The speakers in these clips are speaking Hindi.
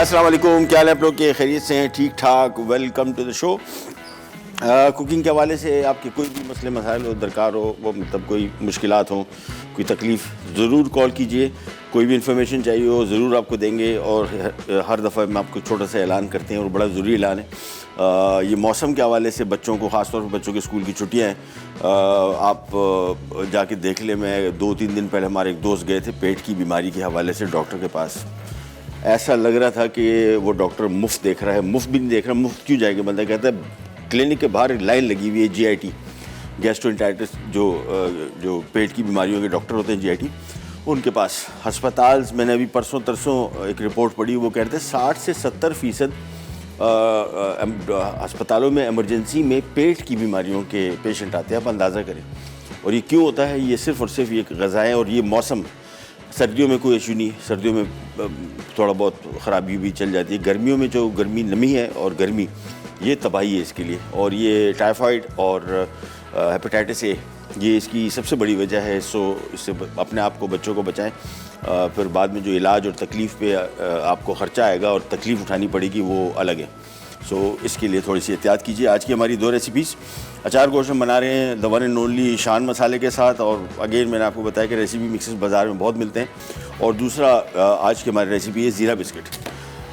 अस्सलाम वालेकुम, क्या हाल है आप लोग के? खैरियत से हैं? ठीक ठाक। Welcome to the show. Cooking के हवाले से आपके कोई भी मसले मसाइल हो, दरकार हो, वो मतलब कोई मुश्किलात हों, कोई तकलीफ़, ज़रूर कॉल कीजिए। कोई भी इंफॉर्मेशन चाहिए हो ज़रूर आपको देंगे। और हर दफ़ा हम आपको छोटा सा ऐलान करते हैं और बड़ा ज़रूरी ऐलान है। ये मौसम के हवाले से बच्चों को, ख़ास तौर पर बच्चों के स्कूल की छुट्टियाँ हैं, आप जाके देख लें। मैं 2-3 दिन पहले हमारे एक दोस्त गए थे पेट की बीमारी के हवाले से डॉक्टर के पास। ऐसा लग रहा था कि वो डॉक्टर मुफ्त देख रहा है। मुफ्त भी नहीं देख रहा, मुफ्त क्यों जाएगा? बंदा कहता है क्लिनिक के बाहर एक लाइन लगी हुई है, GIT, गैस्ट्रोएंटेराइटिस, जो पेट की बीमारियों के डॉक्टर होते हैं, GIT, उनके पास। हस्पताल, मैंने अभी परसों तरसों एक रिपोर्ट पढ़ी, वो कहते हैं 60 से 70% अस्पतालों में इमरजेंसी में पेट की बीमारियों के पेशेंट आते हैं। आप अंदाज़ा करें। और ये क्यों होता है? ये सिर्फ़ और सिर्फ ये ग़ज़ाएँ और ये मौसम। सर्दियों में कोई इशू नहीं, सर्दियों में थोड़ा बहुत ख़राबी भी चल जाती है। गर्मियों में जो गर्मी, नमी है और गर्मी, ये तबाही है इसके लिए। और ये टाइफाइड और हेपेटाइटिस A, ये इसकी सबसे बड़ी वजह है। सो इससे अपने आप को, बच्चों को बचाएं। फिर बाद में जो इलाज और तकलीफ़ पे आपको ख़र्चा आएगा और तकलीफ़ उठानी पड़ेगी, वो अलग है। सो इसके लिए थोड़ी सी एहतियात कीजिए। आज की हमारी 2 रेसिपीज़, अचार गोश्त हम बना रहे हैं द वन एंड ओनली शान मसाले के साथ। और अगेन मैंने आपको बताया कि रेसिपी मिक्सेस बाज़ार में बहुत मिलते हैं। और दूसरा, आज की हमारी रेसिपी है ज़ीरा बिस्किट।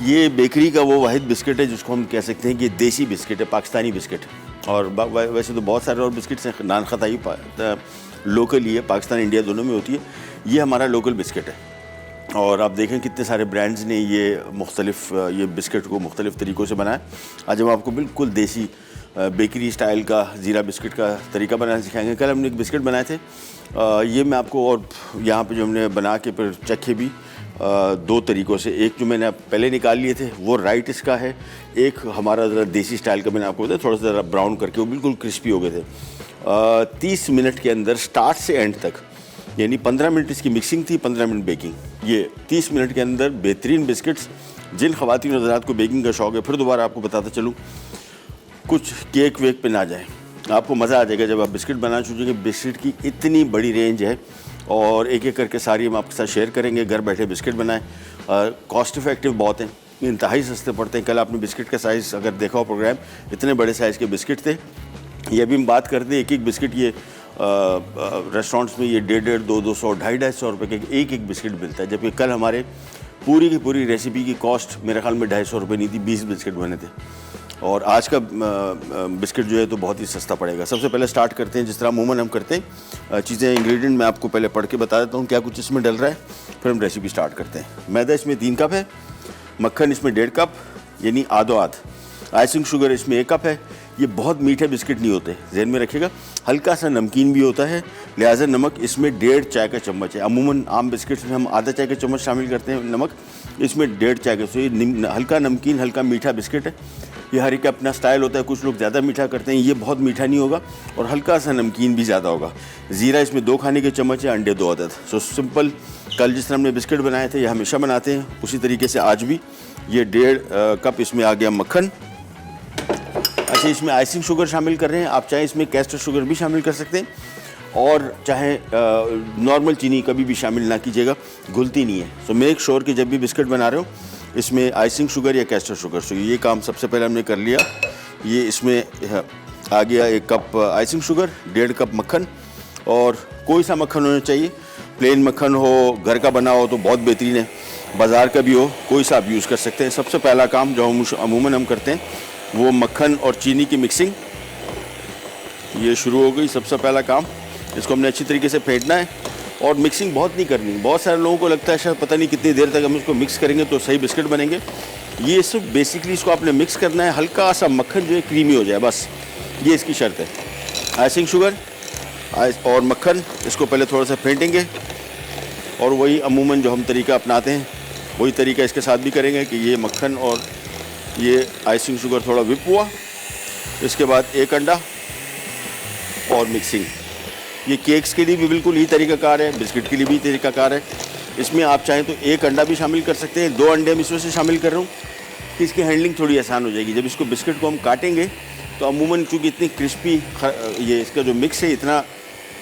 ये बेकरी का वो वाहिद बिस्किट है जिसको हम कह सकते हैं कि देसी बिस्किट है, पाकिस्तानी बिस्किट। और वैसे तो बहुत सारे और बिस्किट्स हैं, नान खताई लोकल ही है, पाकिस्तान इंडिया दोनों में होती है। ये हमारा लोकल बिस्किट है। और आप देखें कितने सारे ब्रांड्स ने ये बिस्किट को मुख्तलिफ़ तरीक़ों से बनाया। आज हम आपको बिल्कुल देसी बेकरी स्टाइल का ज़ीरा बिस्किट का तरीका बनाना सिखाएंगे। कल हमने एक बिस्किट बनाए थे, ये मैं आपको, और यहाँ पे जो हमने बना के फिर चखे भी 2 तरीक़ों से। एक जो मैंने पहले निकाल लिए थे वो राइट इसका है, एक हमारा ज़रा देसी स्टाइल का मैंने आपको बताया, थोड़ा सा ज़रा ब्राउन करके वो बिल्कुल क्रिस्पी हो गए थे। 30 मिनट के अंदर स्टार्ट से एंड तक, यानी 15 मिनट इसकी मिक्सिंग थी, 15 मिनट बेकिंग। ये 30 मिनट के अंदर बेहतरीन बिस्किट्स। जिन ख़वातीन हज़रात को बेकिंग का शौक़ है, फिर दोबारा आपको बताता चलूँ, कुछ केक वेक पे ना जाएं, आपको मज़ा आ जाएगा जब आप बिस्किट बनाना शुरू करेंगे। बिस्किट की इतनी बड़ी रेंज है और एक एक करके सारी हम आपके साथ शेयर करेंगे। घर बैठे बिस्किट बनाएं, कॉस्ट इफ़ेक्टिव बहुत हैं, इंतहाई सस्ते पड़ते हैं। कल आपने बिस्किट का साइज़ अगर देखा हो प्रोग्राम, इतने बड़े साइज़ के बिस्किट थे। ये अभी हम बात करते हैं, एक एक बिस्किट ये रेस्टोरेंट्स में ये 150, 200, 250 रुपये के एक बिस्किट मिलता है। जबकि कल हमारे पूरी की पूरी रेसिपी की कॉस्ट मेरे ख्याल में 250 रुपये नहीं थी, 20 बिस्किट बने थे। और आज का बिस्किट जो है तो बहुत ही सस्ता पड़ेगा। सबसे पहले स्टार्ट करते हैं जिस तरह अमूमन हम करते हैं। चीज़ें, इंग्रेडिएंट मैं आपको पहले पढ़ के बता देता हूँ क्या कुछ इसमें डल रहा है, फिर हम रेसिपी स्टार्ट करते हैं। मैदा इसमें 3 कप है, मक्खन इसमें 1.5 कप यानी आधो आध, आइसिंग शुगर इसमें 1 कप है। ये बहुत मीठे बिस्किट नहीं होते, जहन में रखिएगा। हल्का सा नमकीन भी होता है, लिहाजा नमक इसमें 1.5 चाय का चम्मच है। अमूमन आम बिस्किट्स में हम आधा चाय का चम्मच शामिल करते हैं नमक, इसमें 1.5 चाय का। सो ये हल्का नमकीन, हल्का मीठा बिस्किट है। ये हर एक अपना स्टाइल होता है, कुछ लोग ज़्यादा मीठा करते हैं, ये बहुत मीठा नहीं होगा और हल्का सा नमकीन भी ज़्यादा होगा। ज़ीरा इसमें 2 खाने के चम्मच है, अंडे 2 अदद। सो सिंपल, कल जिस तरह हमने बिस्किट बनाए थे ये हमेशा बनाते हैं, उसी तरीके से आज भी। ये 1.5 कप इसमें आ गया मक्खन। अच्छा, इसमें आइसिंग शुगर शामिल कर रहे हैं, आप चाहे इसमें कैस्टर शुगर भी शामिल कर सकते हैं और चाहे नॉर्मल चीनी कभी भी शामिल ना कीजिएगा, घुलती नहीं है। सो मेक श्योर कि जब भी बिस्किट बना रहे हो इसमें आइसिंग शुगर या कैस्टर शुगर। सो ये काम सबसे पहले हमने कर लिया। ये इसमें आ गया 1 कप आइसिंग शुगर, 1.5 कप मक्खन। और कोई सा मक्खन होना चाहिए, प्लेन मक्खन हो, घर का बना हो तो बहुत बेहतरीन है, बाज़ार का भी हो, कोई सा आप यूज़ कर सकते हैं। सबसे पहला काम जो अमूमन हम करते हैं वो मक्खन और चीनी की मिक्सिंग, ये शुरू हो गई। सबसे पहला काम, इसको हमने अच्छी तरीके से फेंटना है और मिक्सिंग बहुत नहीं करनी। बहुत सारे लोगों को लगता है शायद पता नहीं कितनी देर तक हम इसको मिक्स करेंगे तो सही बिस्किट बनेंगे। ये सिर्फ बेसिकली इसको आपने मिक्स करना है, हल्का सा मक्खन जो है क्रीमी हो जाए, बस ये इसकी शर्त है। आइसिंग शुगर और मक्खन, इसको पहले थोड़ा सा फेंटेंगे और वही अमूमन जो हम तरीका अपनाते हैं वही तरीका इसके साथ भी करेंगे कि ये मक्खन और ये आइसिंग शुगर थोड़ा विप हुआ, इसके बाद 1 अंडा और मिक्सिंग। ये केक्स के लिए भी बिल्कुल ही तरीकाकार है, बिस्किट के लिए भी तरीकाकार है। इसमें आप चाहें तो 1 अंडा भी शामिल कर सकते हैं, 2 अंडे हम इसमें से शामिल कर रहा हूँ कि इसकी हैंडलिंग थोड़ी आसान हो जाएगी। जब इसको बिस्किट को हम काटेंगे तो अमूमन चूँकि इतनी क्रिस्पी ये इसका जो मिक्स है इतना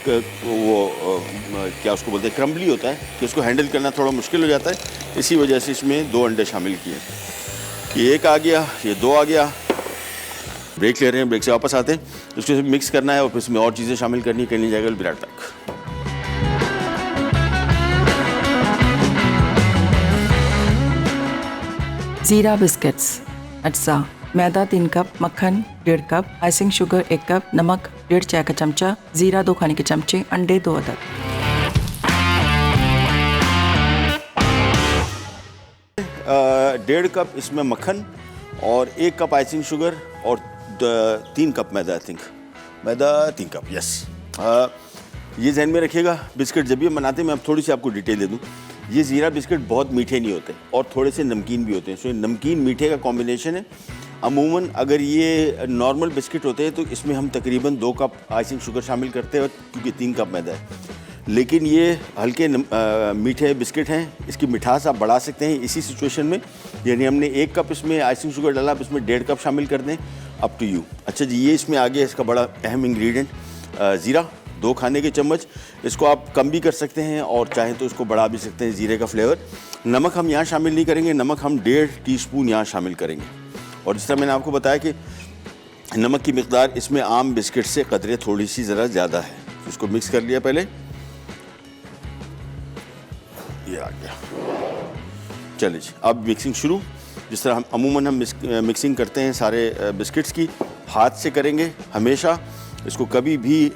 क्या उसको बोलते हैं, क्रम्बली होता है कि उसको हैंडल करना थोड़ा मुश्किल हो जाता है। इसी वजह से इसमें 2 अंडे शामिल किए। ये 1 आ गया, ये 2 आ गया। ब्रेक ले रहे हैं, ब्रेक से वापस आते हैं। इसको मिक्स करना है और फिर इसमें और चीज़ें शामिल करनी जाएगा। विराट तक ज़ीरा बिस्किट्स, अज्जा, मैदा 3 कप, मक्खन 1.5 कप, आइसिंग शुगर 1 कप, नमक 1.5 चाय का चमचा, ज़ीरा 2 खाने के चमचे, अंडे 2 अदद। 1.5 कप इसमें मक्खन और 1 कप आइसिंग शुगर और 3 cup maida. I think maida 3 cup, yes. ये ध्यान में रखिएगा, बिस्किट जब भी हम बनाते हैं, मैं अब थोड़ी सी आपको डिटेल दे दूँ। ये ज़ीरा बिस्किट बहुत मीठे नहीं होते और थोड़े से नमकीन भी होते हैं। सो नमकीन मीठे का कॉम्बिनेशन है। अमूमन अगर ये नॉर्मल बिस्किट होते हैं तो इसमें हम तकरीबन 2 कप आइसिंग शुगर शामिल करते हैं क्योंकि 3 कप मैदा है। लेकिन ये हल्के मीठे बिस्किट हैं, इसकी मिठास आप बढ़ा सकते हैं इसी सिचुएशन में। यानी हमने 1 कप इसमें आइसिंग शुगर डाला, आप इसमें 1.5 कप शामिल कर दें, अप टू यू। अच्छा जी, ये इसमें आ गया इसका बड़ा अहम इंग्रेडिएंट, ज़ीरा 2 खाने के चम्मच। इसको आप कम भी कर सकते हैं और चाहें तो इसको बढ़ा भी सकते हैं, ज़ीरे का फ्लेवर। नमक हम यहाँ शामिल नहीं करेंगे, नमक हम 1.5 टीस्पून यहाँ शामिल करेंगे। और जिस तरह मैंने आपको बताया कि नमक की मिकदार इसमें आम बिस्किट से कदरे थोड़ी सी ज़रा ज़्यादा है। इसको मिक्स कर लिया पहले, ये आ गया। चलिए जी, अब मिक्सिंग शुरू। जिस तरह हम अमूमन मिक्सिंग करते हैं सारे बिस्किट्स की, हाथ से करेंगे हमेशा। इसको कभी भी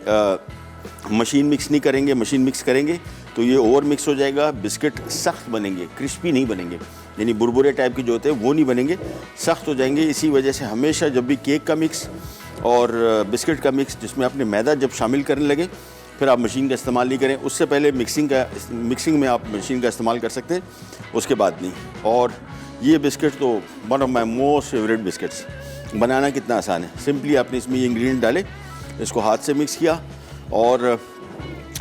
मशीन मिक्स नहीं करेंगे। मशीन मिक्स करेंगे तो ये ओवर मिक्स हो जाएगा, बिस्किट सख्त बनेंगे, क्रिस्पी नहीं बनेंगे, यानी बुरबुरे टाइप के जो होते हैं वो नहीं बनेंगे, सख्त हो जाएंगे। इसी वजह से हमेशा जब भी केक का मिक्स और बिस्किट का मिक्स जिसमें आपने मैदा जब शामिल करने लगे, फिर आप मशीन का इस्तेमाल नहीं करें। उससे पहले मिक्सिंग में आप मशीन का इस्तेमाल कर सकते हैं, उसके बाद नहीं। और ये बिस्किट तो one of my most favourite biscuits. बनाना कितना आसान है, सिंपली आपने इसमें ये इंग्रेडिएंट डाले, इसको हाथ से मिक्स किया और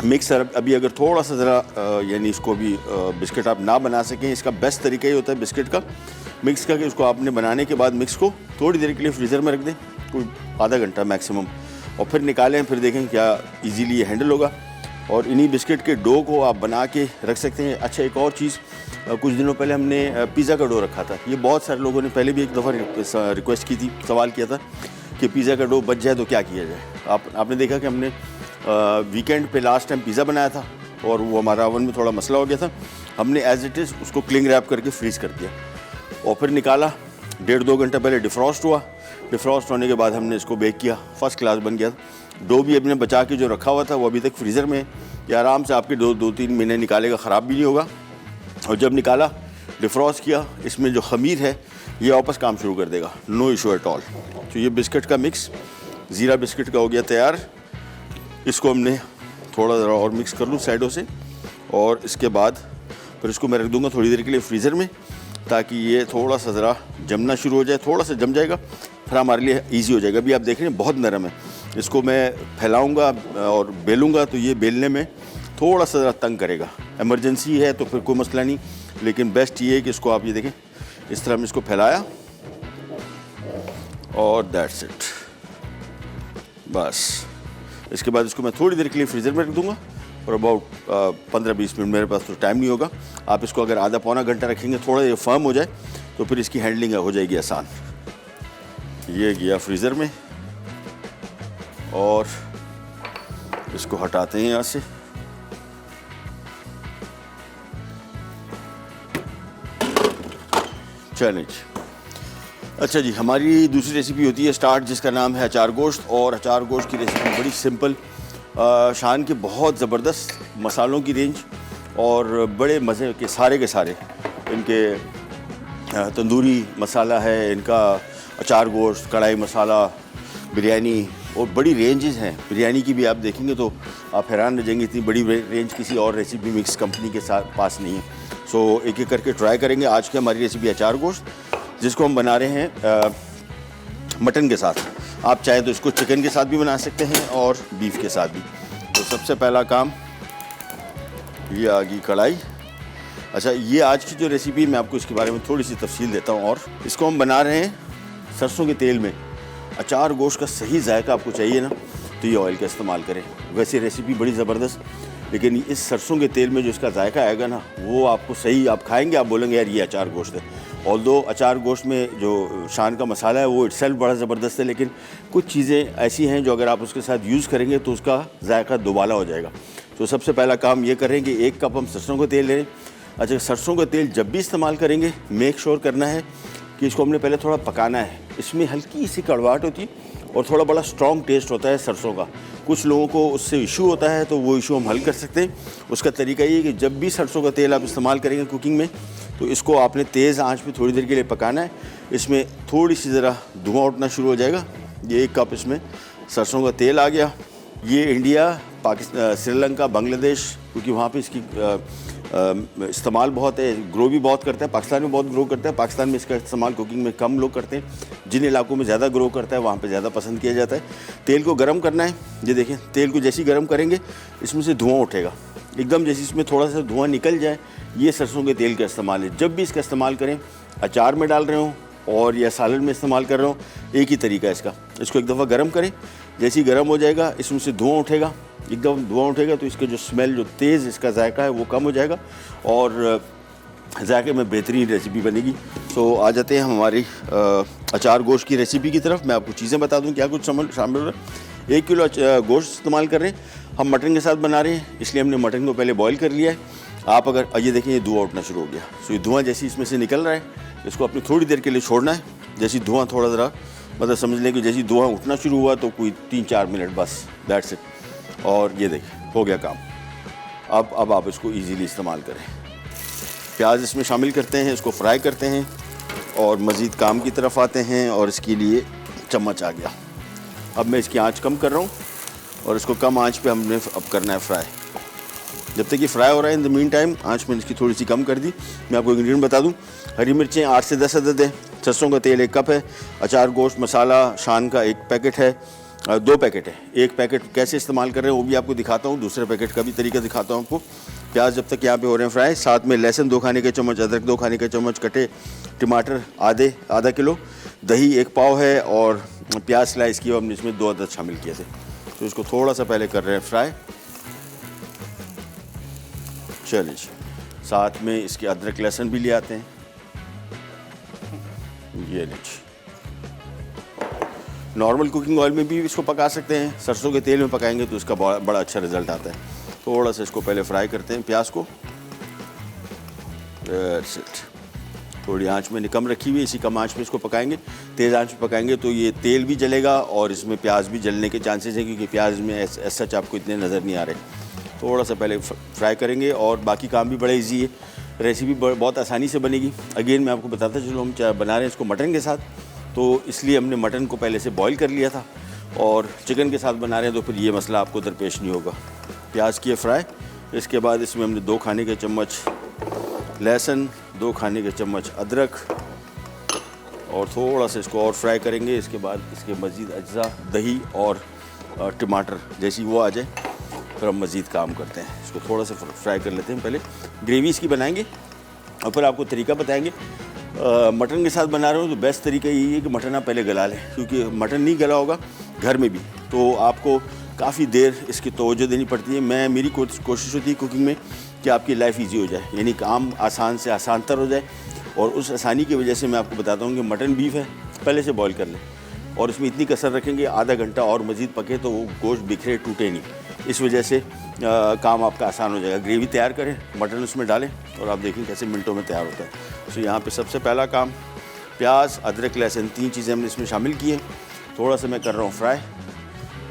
मिक्सर अभी अगर थोड़ा सा ज़रा यानी इसको भी बिस्किट आप ना बना सकें, इसका बेस्ट तरीका ये होता है बिस्किट का मिक्स का कि उसको आपने बनाने के बाद मिक्स को थोड़ी देर के लिए फ्रीज़र में रख दें, कोई आधा घंटा मैक्सिमम, और फिर निकालें, फिर देखें क्या इजीली ये हैंडल होगा। और इन्हीं बिस्किट के डो को आप बना के रख सकते हैं। अच्छा, एक और चीज़, कुछ दिनों पहले हमने पिज़्ज़ा का डो रखा था। ये बहुत सारे लोगों ने पहले भी एक दफ़ा रिक्वेस्ट की थी, सवाल किया था कि पिज़्ज़ा का डो बच जाए तो क्या किया जाए। आपने देखा कि हमने वीकेंड पे लास्ट टाइम पिज़्ज़ा बनाया था और वो हमारा ओवन में थोड़ा मसला हो गया था। हमने एज इट इज़ उसको क्लिंग रैप करके फ्रीज़ कर दिया और फिर निकाला, 1.5-2 घंटे पहले डिफ्रॉस्ट हुआ। डिफ्रॉस्ट होने के बाद हमने इसको बेक किया, फर्स्ट क्लास बन गया। डो भी अपने बचा के जो रखा हुआ था वो अभी तक फ्रीज़र में है, ये आराम से आपके 2-3 महीने निकालेगा, ख़राब भी नहीं होगा। और जब निकाला, डिफ्रॉस्ट किया, इसमें जो खमीर है ये वापस काम शुरू कर देगा, नो इशू एट ऑल। तो ये बिस्किट का मिक्स ज़ीरा बिस्किट का हो गया तैयार। इसको हमने थोड़ा ज़रा और मिक्स कर लूँ साइडों से, और इसके बाद फिर इसको मैं रख दूँगा थोड़ी देर के लिए फ्रीज़र में, ताकि ये थोड़ा सा ज़रा जमना शुरू हो जाए। थोड़ा सा जम जाएगा फिर हमारे लिए इजी हो जाएगा। अभी आप देख रहे हैं बहुत नरम है, इसको मैं फैलाऊंगा और बेलूँगा तो ये बेलने में थोड़ा सा ज़रा तंग करेगा। इमरजेंसी है तो फिर कोई मसला नहीं, लेकिन बेस्ट ये है कि इसको आप ये देखें, इस तरह हमने इसको फैलाया और दैट्स इट, बस। इसके बाद इसको मैं थोड़ी देर के लिए फ्रीज़र में रख दूँगा और अबाउट 15-20 मिनट, मेरे पास तो टाइम नहीं होगा। आप इसको अगर आधा पौना घंटा रखेंगे, थोड़ा ये फर्म हो जाए तो फिर इसकी हैंडलिंग हो जाएगी आसान। ये गया फ्रीज़र में और इसको हटाते हैं यहाँ से। चलें जी। अच्छा जी, हमारी दूसरी रेसिपी होती है स्टार्ट, जिसका नाम है अचार गोश्त। और अचार गोश्त की रेसिपी बड़ी सिंपल, शान के बहुत ज़बरदस्त मसालों की रेंज और बड़े मज़े के सारे इनके तंदूरी मसाला है, इनका अचार गोश्त, कढ़ाई मसाला, बिरयानी, और बड़ी रेंजेस हैं। बिरयानी की भी आप देखेंगे तो आप हैरान रह जाएंगे, इतनी बड़ी रेंज किसी और रेसिपी मिक्स कंपनी के साथ पास नहीं है। सो एक एक करके ट्राई करेंगे। आज की हमारी रेसिपी अचार गोश्त, जिसको हम बना रहे हैं मटन के साथ। आप चाहे तो इसको चिकन के साथ भी बना सकते हैं और बीफ के साथ भी। तो सबसे पहला काम, ये आ गई कढ़ाई। अच्छा, ये आज की जो रेसिपी, मैं आपको इसके बारे में थोड़ी सी तफसील देता हूँ। और इसको हम बना रहे हैं सरसों के तेल में। अचार गोश्त का सही जायका आपको चाहिए ना, तो ये ऑयल का इस्तेमाल करें। वैसे रेसिपी बड़ी ज़बरदस्त, लेकिन इस सरसों के तेल में जो इसका जायका आएगा ना, वो आपको सही, आप खाएंगे आप बोलेंगे यार ये अचार गोश्त है। ऑल्दो अचार गोश्त में जो शान का मसाला है वो इटसेल्फ बड़ा ज़बरदस्त है, लेकिन कुछ चीज़ें ऐसी हैं जो अगर आप उसके साथ यूज़ करेंगे तो उसका जायका दोबाला हो जाएगा। तो सबसे पहला काम ये करें कि 1 कप हम सरसों का तेल लें। अच्छा, सरसों का तेल जब भी इस्तेमाल करेंगे मेक श्योर करना है कि इसको हमने पहले थोड़ा पकाना है। इसमें हल्की सी कड़वाहट होती है और थोड़ा बड़ा स्ट्रॉन्ग टेस्ट होता है सरसों का। कुछ लोगों को उससे इशू होता है, तो वो इशू हम हल कर सकते हैं। उसका तरीका ये है कि जब भी सरसों का तेल आप इस्तेमाल करेंगे कुकिंग में, तो इसको आपने तेज़ आंच पे थोड़ी देर के लिए पकाना है। इसमें थोड़ी सी ज़रा धुआं उठना शुरू हो जाएगा। ये 1 कप इसमें सरसों का तेल आ गया। ये इंडिया, पाकिस्तान, श्रीलंका, बांग्लादेश, क्योंकि वहाँ पे इसकी इस्तेमाल बहुत है, ग्रो भी बहुत करता है। पाकिस्तान में बहुत ग्रो करता है, पाकिस्तान में इसका इस्तेमाल कुकिंग में कम लोग करते हैं। जिन इलाकों में ज़्यादा ग्रो करता है वहाँ पे ज़्यादा पसंद किया जाता है। तेल को गर्म करना है। ये देखें, तेल को जैसे ही गर्म करेंगे इसमें से धुआं उठेगा एकदम। जैसे इसमें थोड़ा सा धुआं निकल जाए, ये सरसों के तेल का इस्तेमाल है। जब भी इसका इस्तेमाल करें, अचार में डाल रहे हो और या सालन में इस्तेमाल कर रहे हो, एक ही तरीका है इसका। इसको एक दफ़ा गर्म करें, जैसे ही गर्म हो जाएगा इसमें से धुआं उठेगा, एकदम धुआं उठेगा, तो इसके जो स्मेल, जो तेज़ इसका जायका है वो कम हो जाएगा और जायके में बेहतरीन रेसिपी बनेगी। तो आ जाते हैं हमारी अचार गोश्त की रेसिपी की तरफ। मैं आपको चीज़ें बता दूं क्या कुछ शामिल हो रहा है। 1 किलो गोश्त इस्तेमाल कर रहे हैं हम, मटन के साथ बना रहे हैं, इसलिए हमने मटन को पहले बॉईल कर लिया है। आप अगर ये देखें, ये धुआं उठना शुरू हो गया। सो ये धुआं जैसे इसमें से निकल रहा है, इसको अपनी थोड़ी देर के लिए छोड़ना है। जैसे धुआं थोड़ा ज़रा, मतलब समझ लें कि जैसे धुआं उठना शुरू हुआ तो कोई 3-4 मिनट बस, दैट्स इट। और ये देखिए हो गया काम। अब आप इसको इजीली इस्तेमाल करें। प्याज इसमें शामिल करते हैं, इसको फ्राई करते हैं और मज़ीद काम की तरफ आते हैं। और इसके लिए चम्मच आ गया। अब मैं इसकी आंच कम कर रहा हूँ और इसको कम आंच पे हमने अब करना है फ्राई। जब तक ये फ्राई हो रहा है, इन द मीन टाइम आंच मैंने इसकी थोड़ी सी कम कर दी। मैं आपको इंग्रेडिएंट बता दूं, हरी मिर्चें 8 से 10 अदद है, सरसों का तेल 1 कप है, अचार गोश्त मसाला शान का 1 पैकेट है, 2 पैकेट है। 1 पैकेट कैसे इस्तेमाल कर रहे हैं वो भी आपको दिखाता हूँ, दूसरे पैकेट का भी तरीका दिखाता हूँ आपको। प्याज जब तक यहाँ पे हो रहे हैं फ्राई, साथ में लहसुन 2 खाने के चम्मच, अदरक 2 खाने के चम्मच, कटे टमाटर आधा किलो, दही 1 पाव है और प्याज स्लाइस की हमने इसमें 2 अदद शामिल किए थे। तो इसको थोड़ा सा पहले कर रहे हैं फ्राई। चलिए जी, साथ में इसके अदरक लहसुन भी ले आते हैं। ये लीजिए, नॉर्मल कुकिंग ऑयल में भी इसको पका सकते हैं, सरसों के तेल में पकाएंगे तो इसका बड़ा अच्छा रिजल्ट आता है। थोड़ा सा इसको पहले फ्राई करते हैं प्याज को। That's it. थोड़ी आंच में कम रखी हुई है, इसी कम आंच में इसको पकाएंगे। तेज़ आंच में पकाएंगे तो ये तेल भी जलेगा और इसमें प्याज भी जलने के चांसेस हैं, क्योंकि प्याज में ऐसा सच आपको इतने नज़र नहीं आ रहे। थोड़ा सा पहले फ्राई करेंगे और बाकी काम भी बड़ा इजी है। रेसिपी बहुत आसानी से बनेगी। अगेन मैं आपको बताता चलो, हम बना रहे हैं इसको मटन के साथ, तो इसलिए हमने मटन को पहले से बॉईल कर लिया था। और चिकन के साथ बना रहे हैं तो फिर ये मसला आपको दरपेश नहीं होगा। प्याज किए फ्राई, इसके बाद इसमें हमने 2 खाने के चम्मच लहसुन, 2 खाने के चम्मच अदरक और थोड़ा सा इसको और फ्राई करेंगे। इसके बाद इसके मज़ीद अज्जा, दही और टमाटर जैसी वो आ जाए फिर हम मज़ीद काम करते हैं। इसको थोड़ा सा फ्राई कर लेते हैं। पहले ग्रेवी इसकी बनाएंगे और फिर आपको तरीका बताएंगे। मटन के साथ बना रहे हो तो बेस्ट तरीका यही है कि मटन आप पहले गला लें, क्योंकि मटन नहीं गला होगा घर में भी तो आपको काफ़ी देर इसकी तवज्जो देनी पड़ती है। मेरी कोशिश होती है कुकिंग में कि आपकी लाइफ ईजी हो जाए, यानी काम आसान से आसानतर हो जाए। और उस आसानी की वजह से मैं आपको बताता हूँ कि मटन बीफ है, पहले से बॉईल कर लें और इसमें इतनी कसर रखेंगे आधा घंटा और मज़ीद पके तो वो गोश्त बिखरे टूटे नहीं। इस वजह से काम आपका आसान हो जाएगा। ग्रेवी तैयार करें, मटन उसमें डालें और आप देखें कैसे मिनटों में तैयार होता है। तो यहाँ पे सबसे पहला काम, प्याज, अदरक, लहसुन 3 चीज़ें हमने इसमें शामिल की हैं। थोड़ा सा मैं कर रहा हूँ फ्राई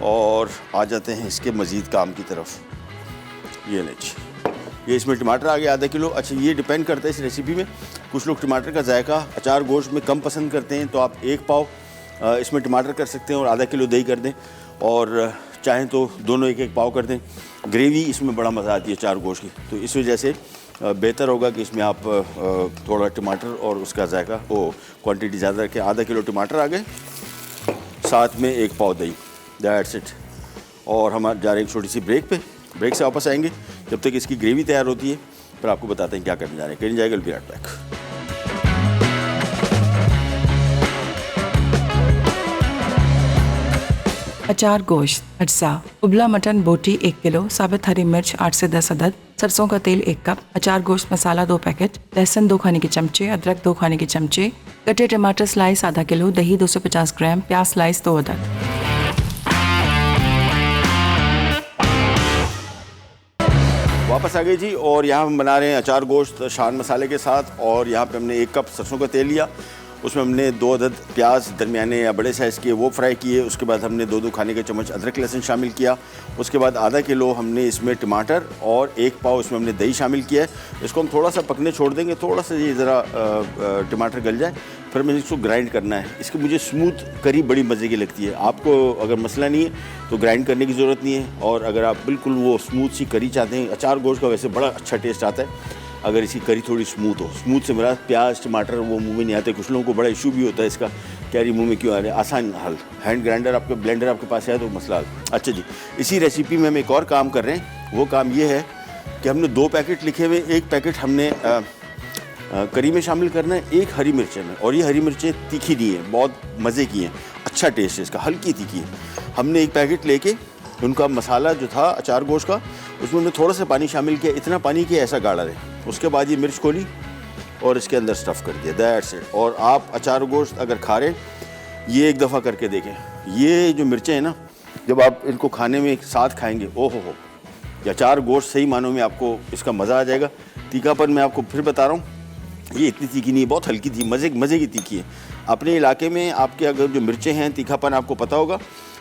और आ जाते हैं इसके मज़ीद काम की तरफ। ये लीजिए, ये इसमें टमाटर आ गया आधा किलो। अच्छा, ये डिपेंड करता है इस रेसिपी में, कुछ लोग टमाटर का जायका अचार गोश्त में कम पसंद करते हैं तो आप 1 पाव इसमें टमाटर कर सकते हैं और आधा किलो दही कर दें, और चाहें तो दोनों 1-1 पाव कर दें। ग्रेवी इसमें बड़ा मज़ा आती है अचार गोश्त की, तो इस वजह से बेहतर होगा कि इसमें आप थोड़ा टमाटर और उसका जायका क्वांटिटी ज़्यादा रखें। आधा किलो टमाटर आ गए, साथ में 1 पाव दही, दैट्स इट। और हम जा रहे हैं एक छोटी सी ब्रेक से वापस आएंगे। जब तक इसकी ग्रेवी तैयार होती है फिर आपको बताते हैं क्या करने जा रहे हैं। कहीं जाएगा, विल बी राइट बैक। अचार गोश्त अज्जा, उबला मटन बोटी 1 किलो, साबित हरी मिर्च 8 से 10 अदद, सरसों का तेल 1 कप, अचार गोश्त मसाला 2 पैकेट, लहसुन 2 खाने के चमचे, अदरक 2 खाने के चमचे, कटे टमाटर स्लाइस आधा किलो, दही 250 ग्राम, प्याज स्लाइस 2 अदद। वापस आ गए जी। और यहाँ हम बना रहे हैं अचार गोश्त शान मसाले के साथ। और यहाँ पे हमने 1 कप सरसों का तेल लिया, उसमें हमने 2 अदद प्याज दरमियाने या बड़े साइज़ के वो फ्राई किए। उसके बाद हमने 2 खाने के चम्मच अदरक लहसुन शामिल किया। उसके बाद आधा किलो हमने इसमें टमाटर और 1 पाव इसमें हमने दही शामिल किया है। इसको हम थोड़ा सा पकने छोड़ देंगे, थोड़ा सा ये ज़रा टमाटर गल जाए, फिर मैंने इसको ग्राइंड करना है। इसकी मुझे स्मूथ करी बड़ी मज़े की लगती है। आपको अगर मसला नहीं है तो ग्राइंड करने की ज़रूरत नहीं है। और अगर आप बिल्कुल वो स्मूथ सी करी चाहते हैं, अचार गोश्त का वैसे बड़ा अच्छा टेस्ट आता है अगर इसकी करी थोड़ी स्मूथ हो। स्मूथ से मेरा प्याज टमाटर वो मुंह में नहीं आते। कुछ लोगों को बड़ा इशू भी होता है इसका, क्या मुंह में क्यों आ रहे हैं। आसान हल, हैंड ग्राइंडर आपके ब्लेंडर आपके पास है तो मसला हल। अच्छा जी, इसी रेसिपी में हम एक और काम कर रहे हैं। वो काम ये है कि हमने 2 पैकेट लिखे हुए, 1 पैकेट हमने करी में शामिल करना है, 1 हरी मिर्चें में। और ये हरी मिर्चें तीखी नहीं है, बहुत मज़े की हैं, अच्छा टेस्ट है इसका, हल्की तीखी है। हमने 1 पैकेट लेके उनका मसाला जो था अचार गोश्त का, उसमें हमने थोड़ा सा पानी शामिल किया, इतना पानी कि ऐसा गाढ़ा रहे। उसके बाद ये मिर्च खोली और इसके अंदर स्टफ़ कर दिया, दैट्स इट। और आप अचार गोश्त अगर खा रहे हैं, ये एक दफ़ा करके देखें। ये जो मिर्चें हैं ना, जब आप इनको खाने में एक साथ खाएंगे, ओहो हो, ये अचार गोश्त सही मानों में आपको इसका मज़ा आ जाएगा। तीखापन मैं आपको फिर बता रहा हूँ, ये इतनी तीखी नहीं है, बहुत हल्की थी, मज़े की तीखी है। अपने इलाके में आपके अगर जो मिर्चें हैं, तीखापन आपको पता होगा,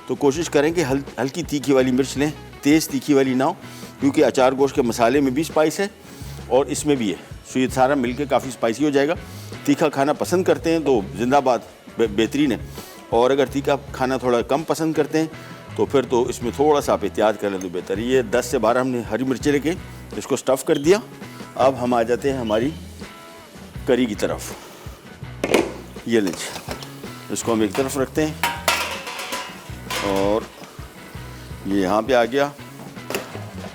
तो कोशिश करें कि हल्की तीखी वाली मिर्च लें, तेज़ तीखी वाली ना हो, क्योंकि अचार गोश्त के मसाले में भी स्पाइस है और इसमें भी है, सो ये सारा मिलके काफ़ी स्पाइसी हो जाएगा। तीखा खाना पसंद करते हैं तो जिंदाबाद, बेहतरीन है। और अगर तीखा खाना थोड़ा कम पसंद करते हैं तो फिर तो इसमें थोड़ा सा आप एहतियात कर लें तो बेहतर। ये 10 से 12 हमने हरी मिर्चें लेके इसको स्टफ़ कर दिया। अब हम आ जाते हैं हमारी करी की तरफ। ये लीजिए, इसको हम एक तरफ रखते हैं और ये यहाँ पे आ गया।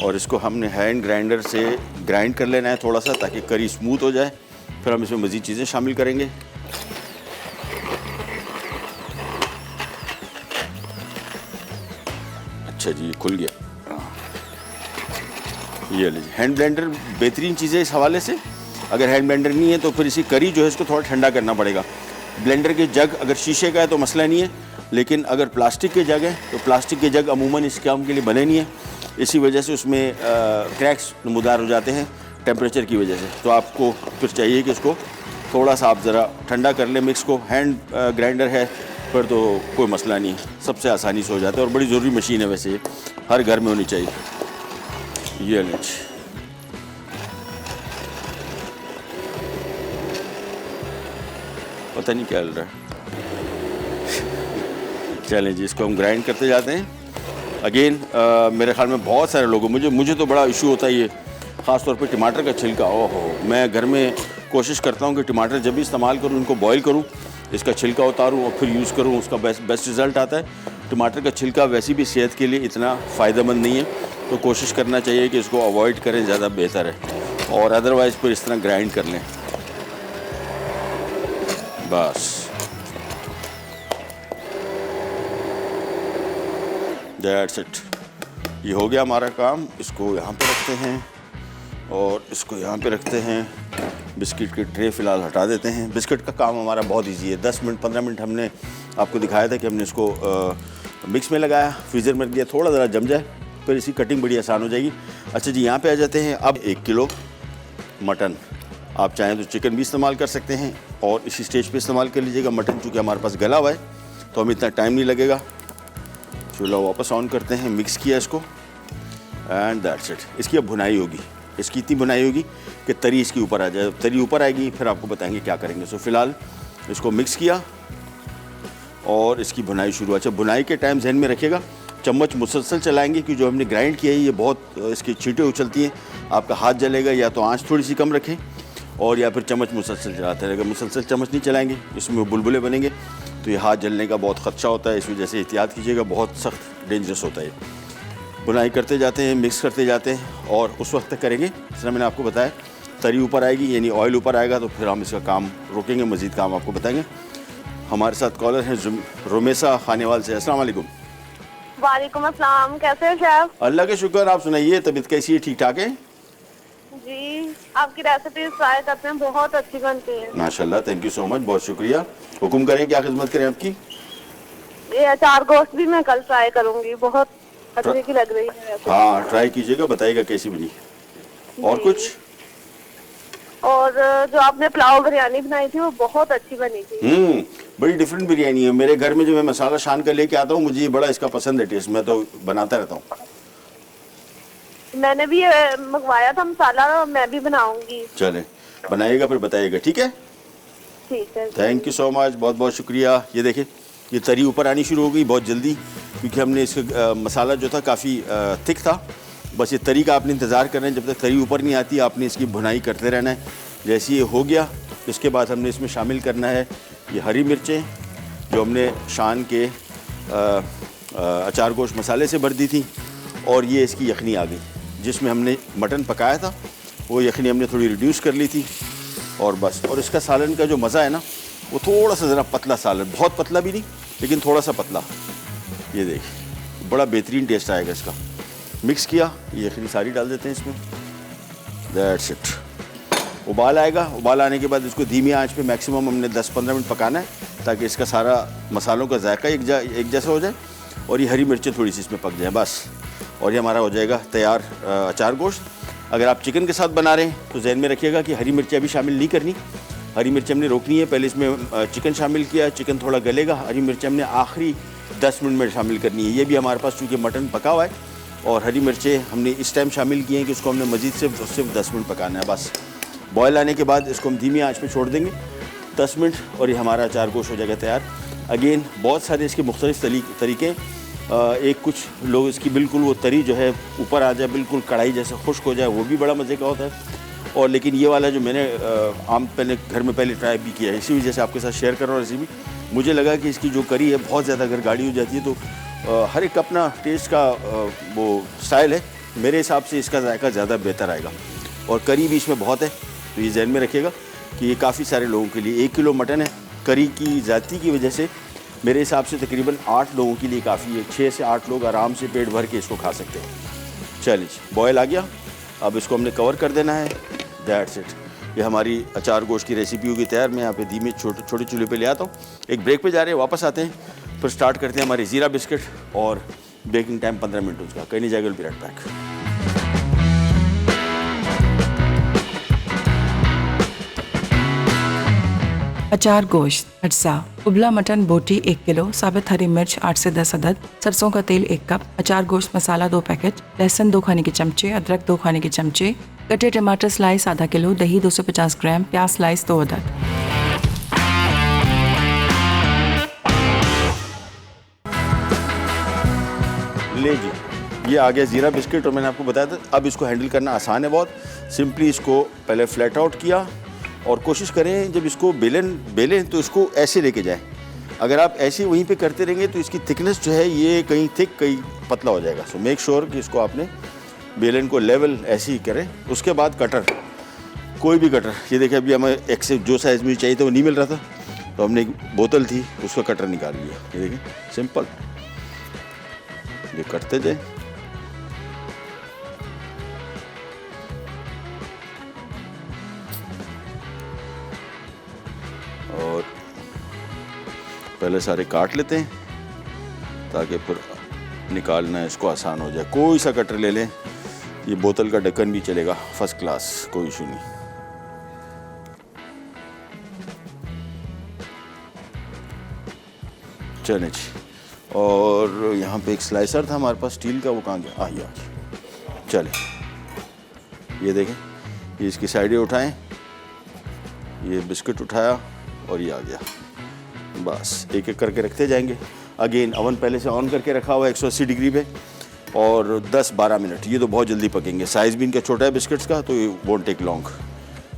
और इसको हमने हैंड ग्राइंडर से ग्राइंड कर लेना है थोड़ा सा, ताकि करी स्मूथ हो जाए। फिर हम इसमें मज़ीद चीज़ें शामिल करेंगे। अच्छा जी, खुल गया। ये लीजिए, हैंड ब्लेंडर बेहतरीन चीज़ है इस हवाले से। अगर हैंड ब्लेंडर नहीं है तो फिर इसी करी जो है इसको थोड़ा ठंडा करना पड़ेगा। ब्लेंडर के जग अगर शीशे का है तो मसला नहीं है, लेकिन अगर प्लास्टिक के जग है तो प्लास्टिक के जग अमूमन इस काम के लिए बने नहीं है। इसी वजह से उसमें क्रैक्स नमूदार हो जाते हैं टेम्परेचर की वजह से। तो आपको फिर चाहिए कि इसको थोड़ा सा आप ज़रा ठंडा कर लें मिक्स को। हैंड ग्राइंडर है फिर तो कोई मसला नहीं है, सबसे आसानी से हो जाता है। और बड़ी ज़रूरी मशीन है वैसे, हर घर में होनी चाहिए। ये लीजिए, पता नहीं क्या चल रहा है। चलें जी, इसको हम ग्राइंड करते जाते हैं। अगेन मेरे ख्याल में बहुत सारे लोगों, मुझे तो बड़ा इशू होता है ये, ख़ास तौर पे टमाटर का छिलका। ओहो, मैं घर में कोशिश करता हूँ कि टमाटर जब भी इस्तेमाल करूँ इनको बॉईल करूँ, इसका छिलका उतारूँ और फिर यूज़ करूँ, उसका बेस्ट रिज़ल्ट आता है। टमाटर का छिलका वैसे भी सेहत के लिए इतना फ़ायदेमंद नहीं है, तो कोशिश करना चाहिए कि इसको अवॉइड करें, ज़्यादा बेहतर है। और अदरवाइज़ फिर इस तरह ग्राइंड कर लें बस। दैट्स इट, ये हो गया हमारा काम। इसको यहाँ पे रखते हैं और इसको यहाँ पे रखते हैं। बिस्किट की ट्रे फ़िलहाल हटा देते हैं। बिस्किट का काम हमारा बहुत इजी है। 10 मिनट 15 मिनट हमने आपको दिखाया था कि हमने इसको मिक्स में लगाया, फ्रीज़र में रख दिया, थोड़ा ज़रा जम जाए, फिर इसकी कटिंग बड़ी आसान हो जाएगी। अच्छा जी, यहाँ पे आ जाते हैं। अब 1 किलो मटन, आप चाहें तो चिकन भी इस्तेमाल कर सकते हैं और इसी स्टेज पे इस्तेमाल कर लीजिएगा। मटन चूँकि हमारे पास गला हुआ है तो हमें इतना टाइम नहीं लगेगा। चूल्हा वापस ऑन करते हैं, मिक्स किया इसको एंड दैट्स इट। इसकी अब भुनाई होगी, इसकी इतनी भुनाई होगी कि तरी इसके ऊपर आ जाए। तरी ऊपर आएगी फिर आपको बताएंगे क्या करेंगे। सो फिलहाल इसको मिक्स किया और इसकी भुनाई शुरू। अच्छा, भुनाई के टाइम जहन में रखिएगा, चम्मच मुसलसल चलाएंगे कि जो हमने ग्राइंड किया है ये बहुत इसकी छींटें उछलती हैं, आपका हाथ जलेगा। या तो आँच थोड़ी सी कम रखें और या फिर चम्मच मुसलसल चलाते रहेगा। मुसलसल चम्मच नहीं चलाएंगे, इसमें बुलबुले बनेंगे तो ये हाथ जलने का बहुत ख़दशा होता है। इस वजह से एहतियात कीजिएगा, बहुत सख्त डेंजरस होता है। बुनाई करते जाते हैं, मिक्स करते जाते हैं और उस वक्त तक करेंगे जिस तरह मैंने आपको बताया। तरी ऊपर आएगी यानी ऑयल ऊपर आएगा तो फिर हम इसका काम रोकेंगे, मज़ीद काम आपको बताएंगे। हमारे साथ कॉलर हैं रुमेसा खानेवाल से। अस्सलाम वालेकुम। वालेकुम अस्सलाम, कैसे हो शेफ? अल्लाह के शुक्र। आप सुनाइए, तबीयत कैसी है? ठीक ठाक है? जी, आपकी रेसिपी ट्राई करते हैं, बहुत अच्छी बनती है। माशाल्लाह, थैंक यू सो मच, बहुत शुक्रिया। हुक्म करें, क्या खिदमत करें आपकी? ये अचार गोश्त भी मैं कल ट्राई करूंगी, बहुत अच्छी की लग रही है। हाँ, ट्राई कीजिएगा, बताइएगा कैसी बनी। और जी। कुछ? और जो आपने पुलाव बिरयानी बनाई थी वो बहुत अच्छी बनी थी। बड़ी डिफरेंट बिरयानी है। मेरे घर में जो मैं मसाला शान कर लेके आता हूँ, मुझे ये बड़ा इसका पसंद है टेस्ट, मैं तो बनाता रहता हूँ। मैंने भी मंगवाया था मसाला, मैं भी बनाऊंगी। चले, बनाइएगा फिर बताइएगा, ठीक है? ठीक है। थैंक यू सो मच, बहुत बहुत शुक्रिया। ये देखें, ये तरी ऊपर आनी शुरू हो गई बहुत जल्दी, क्योंकि हमने इसका मसाला जो था काफ़ी थिक था। बस ये तरी का आपने इंतज़ार करना है, जब तक तरी ऊपर नहीं आती आपने इसकी भुनाई करते रहना है। जैसे ये हो गया, इसके बाद हमने इसमें शामिल करना है ये हरी मिर्चें जो हमने शान के अचार गोश्त मसाले से भर दी थी, और ये इसकी यखनी आ गई जिसमें हमने मटन पकाया था, वो यखनी हमने थोड़ी रिड्यूस कर ली थी, और बस। और इसका सालन का जो मज़ा है ना, वो थोड़ा सा ज़रा पतला सालन, बहुत पतला भी नहीं लेकिन थोड़ा सा पतला। ये देखिए, बड़ा बेहतरीन टेस्ट आएगा इसका। मिक्स किया, ये यखनी सारी डाल देते हैं इसमें। That's it. उबाल आएगा, उबाल आने के बाद इसको धीमी आंच पे मैक्सिमम हमने 10-15 मिनट पकाना है, ताकि इसका सारा मसालों का जायका एक जैसा हो जाए, और ये हरी मिर्चें थोड़ी सी इसमें पक जाए बस। और ये हमारा हो जाएगा तैयार अचार गोश्त। अगर आप चिकन के साथ बना रहे हैं तो जहन में रखिएगा कि हरी मिर्चें अभी शामिल नहीं करनी, हरी मिर्च हमने रोकनी है। पहले इसमें चिकन शामिल किया, चिकन थोड़ा गलेगा, हरी मिर्च हमने आखिरी 10 मिनट में शामिल करनी है। ये भी हमारे पास चूँकि मटन पका हुआ है, और हरी मिर्चें हमने इस टाइम शामिल की हैं कि उसको हमने मज़ीद सिर्फ 10 मिनट पकाना है बस। बॉयल आने के बाद इसको हम धीमी आंच पे छोड़ देंगे 10 मिनट, और ये हमारा अचार गोश्त हो जाएगा तैयार। अगेन बहुत सारे इसके मुख्तलिफ तरीके। एक कुछ लोग इसकी बिल्कुल वो तरी जो है ऊपर आ जाए, बिल्कुल कढ़ाई जैसे खुश्क हो जाए, वो भी बड़ा मज़े का होता है। और लेकिन ये वाला जो मैंने पहले घर में ट्राई भी किया है, इसी वजह से आपके साथ शेयर कर रहा हूँ रेसिपी। मुझे लगा कि इसकी जो करी है बहुत ज़्यादा अगर गाढ़ी हो जाती है तो हर एक अपना टेस्ट का वो स्टाइल है, मेरे हिसाब से इसका जायका ज़्यादा बेहतर आएगा। और करी भी इसमें बहुत है, तो ये जहन में रखिएगा कि ये काफ़ी सारे लोगों के लिए 1 किलो मटन है। करी की ज़्यादती की वजह से मेरे हिसाब से तकरीबन 8 लोगों के लिए काफ़ी है। 6 से 8 लोग आराम से पेट भर के इसको खा सकते हैं। चलिए, बॉयल आ गया, अब इसको हमने कवर कर देना है। That's it. ये हमारी अचार गोश्त की रेसिपी होगी तैयार। मैं यहाँ पे धीमे छोटे चूल्हे पे ले आता हूँ। एक ब्रेक पे जा रहे हैं, वापस आते हैं, फिर स्टार्ट करते हैं हमारे ज़ीरा बिस्किट, और बेकिंग टाइम 15 मिनट उसका। कहीं नहीं जाएगा, विल बी राइट बैक। अचार गोश्त, अज्जा, उबला मटन बोटी 1 किलो, साबित हरी मिर्च 8 से 10 अदद, सरसों का तेल 1 कप, अचार गोश्त मसाला 2 पैकेट, लहसुन 2 खाने के चमचे, अदरक 2 खाने के चमचे, कटे टमाटर स्लाइस आधा किलो, दही 250 ग्राम, प्याज स्लाइस 2 अदद। ले जी, ये आ गया ज़ीरा बिस्किट, और मैंने आपको बताया था अब इसको हैंडल करना आसान है बहुत। सिंपली इसको पहले फ्लैट आउट किया, और कोशिश करें जब इसको बेलें तो इसको ऐसे लेके जाएं। अगर आप ऐसे वहीं पे करते रहेंगे तो इसकी थिकनेस जो है ये कहीं थिक कहीं पतला हो जाएगा। सो मेक श्योर कि इसको आपने बेलन को लेवल ऐसे ही करें। उसके बाद कटर, कोई भी कटर, ये देखिए अभी हमें एक्सेस जो साइज़ मुझे चाहिए था वो नहीं मिल रहा था, तो हमने एक बोतल थी उसका कटर निकाल लिया। ये देखिए सिंपल, ये करते जाए। और पहले सारे काट लेते हैं ताकि फिर निकालना है इसको आसान हो जाए। कोई सा कटर ले लें, ये बोतल का ढक्कन भी चलेगा, फर्स्ट क्लास, कोई इशू नहीं। चले जी, और यहाँ पे एक स्लाइसर था हमारे पास स्टील का, वो कहाँ गया? आ गया। चले, ये देखें, ये इसकी साइडें उठाएं, ये बिस्किट उठाया और ये आ गया। बस एक एक करके रखते जाएंगे। अगेन अवन पहले से ऑन करके रखा हुआ है 180 डिग्री पे, और 10-12 मिनट, ये तो बहुत जल्दी पकेंगे। साइज़ भी इनका छोटा है बिस्किट्स का, तो ये वोंट टेक लॉन्ग।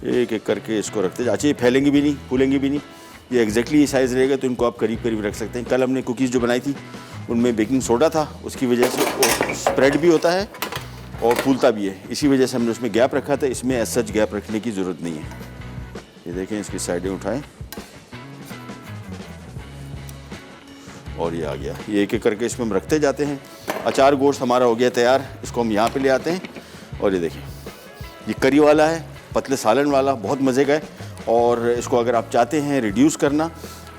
एक एक करके इसको रखते जाए। अच्छा, ये फैलेंगी भी नहीं, फूलेंगी भी नहीं, ये एग्जैक्टली ये साइज़ रहेगा, तो इनको आप करीब करीब रख सकते हैं। कल हमने कुकीज़ जो बनाई थी उनमें बेकिंग सोडा था, उसकी वजह से वो स्प्रेड भी होता है और फूलता भी है, इसी वजह से हमने उसमें गैप रखा था। इसमें एज सच गैप रखने की ज़रूरत नहीं है। ये देखें, इसकी साइडें उठाएं और ये आ गया। ये एक एक करके इसमें हम रखते जाते हैं। अचार गोश्त हमारा हो गया तैयार। इसको हम यहाँ पे ले आते हैं और ये देखिए, ये करी वाला है, पतले सालन वाला, बहुत मज़े का है। और इसको अगर आप चाहते हैं रिड्यूस करना,